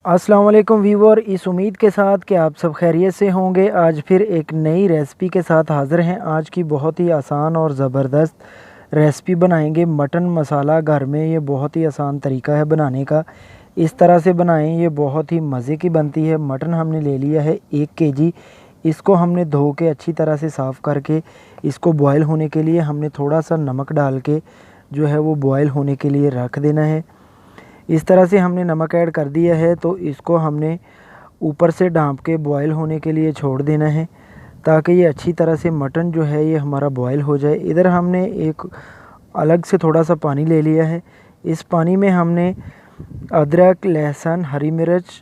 अस्सलाम वालेकुम व्यूअर, इस उम्मीद के साथ कि आप सब खैरियत से होंगे। आज फिर एक नई रेसिपी के साथ हाज़िर हैं। आज की बहुत ही आसान और ज़बरदस्त रेसिपी बनाएंगे मटन मसाला घर में। ये बहुत ही आसान तरीका है बनाने का, इस तरह से बनाएं, ये बहुत ही मज़े की बनती है। मटन हमने ले लिया है 1 केजी। इसको हमने धो के अच्छी तरह से साफ़ करके इसको बॉयल होने के लिए हमने थोड़ा सा नमक डाल के जो है वो बॉयल होने के लिए रख देना है। इस तरह से हमने नमक ऐड कर दिया है तो इसको हमने ऊपर से ढाँप के बॉयल होने के लिए छोड़ देना है, ताकि ये अच्छी तरह से मटन जो है ये हमारा बॉयल हो जाए। इधर हमने एक अलग से थोड़ा सा पानी ले लिया है। इस पानी में हमने अदरक, लहसुन, हरी मिर्च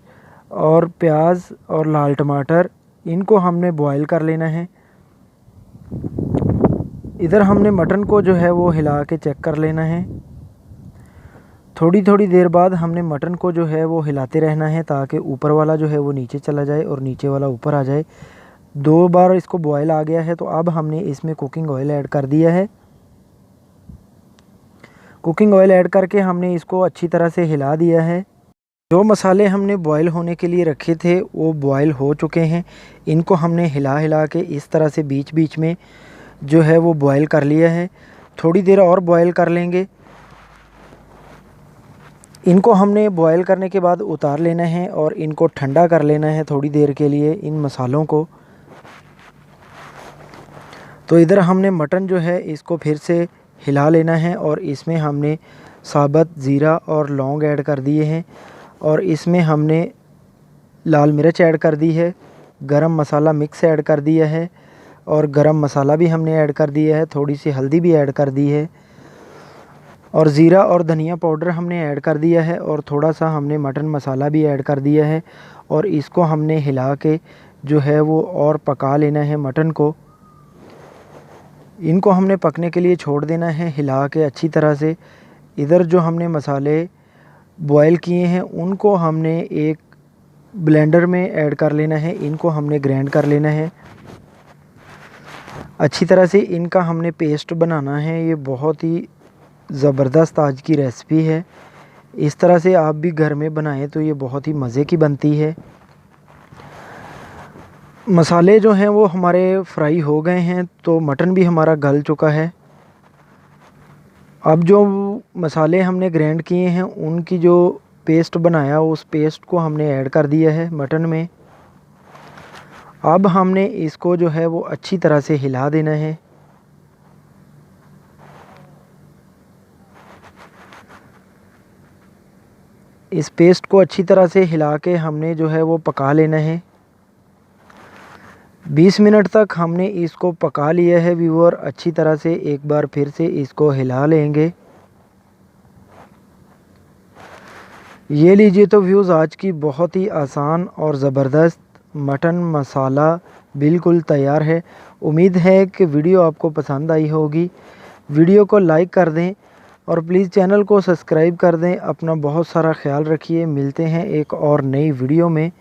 और प्याज और लाल टमाटर, इनको हमने बॉयल कर लेना है। इधर हमने मटन को जो है वो हिला के चेक कर लेना है। थोड़ी थोड़ी देर बाद हमने मटन को जो है वो हिलाते रहना है, ताकि ऊपर वाला जो है वो नीचे चला जाए और नीचे वाला ऊपर आ जाए। 2 बार इसको बॉयल आ गया है तो अब हमने इसमें कुकिंग ऑयल ऐड कर दिया है। कुकिंग ऑयल ऐड करके हमने इसको अच्छी तरह से हिला दिया है। जो मसाले हमने बॉयल होने के लिए रखे थे वो बॉयल हो चुके हैं। इनको हमने हिला हिला के इस तरह से बीच बीच में जो है वो बॉयल कर लिया है। थोड़ी देर और बॉयल कर लेंगे। इनको हमने बॉयल करने के बाद उतार लेना है और इनको ठंडा कर लेना है थोड़ी देर के लिए, इन मसालों को। तो इधर हमने मटन जो है इसको फिर से हिला लेना है और इसमें हमने साबुत ज़ीरा और लौंग ऐड कर दिए हैं और इसमें हमने लाल मिर्च ऐड कर दी है, गरम मसाला मिक्स ऐड कर दिया है और गरम मसाला भी हमने ऐड कर दिया है, थोड़ी सी हल्दी भी ऐड कर दी है और ज़ीरा और धनिया पाउडर हमने ऐड कर दिया है और थोड़ा सा हमने मटन मसाला भी ऐड कर दिया है। और इसको हमने हिला के जो है वो और पका लेना है मटन को। इनको हमने पकने के लिए छोड़ देना है हिला के अच्छी तरह से। इधर जो हमने मसाले बॉयल किए हैं उनको हमने एक ब्लेंडर में ऐड कर लेना है। इनको हमने ग्राइंड कर लेना है अच्छी तरह से। इनका हमने पेस्ट बनाना है। ये बहुत ही ज़बरदस्त आज की रेसिपी है। इस तरह से आप भी घर में बनाएं तो ये बहुत ही मज़े की बनती है। मसाले जो हैं वो हमारे फ्राई हो गए हैं तो मटन भी हमारा गल चुका है। अब जो मसाले हमने ग्राइंड किए हैं उनकी जो पेस्ट बनाया उस पेस्ट को हमने ऐड कर दिया है मटन में। अब हमने इसको जो है वो अच्छी तरह से हिला देना है। इस पेस्ट को अच्छी तरह से हिला के हमने जो है वो पका लेना है। 20 मिनट तक हमने इसको पका लिया है व्यूअर। अच्छी तरह से एक बार फिर से इसको हिला लेंगे। ये लीजिए तो व्यूज़ आज की बहुत ही आसान और ज़बरदस्त मटन मसाला बिल्कुल तैयार है। उम्मीद है कि वीडियो आपको पसंद आई होगी। वीडियो को लाइक कर दें और प्लीज़ चैनल को सब्सक्राइब कर दें। अपना बहुत सारा ख्याल रखिए। मिलते हैं एक और नई वीडियो में।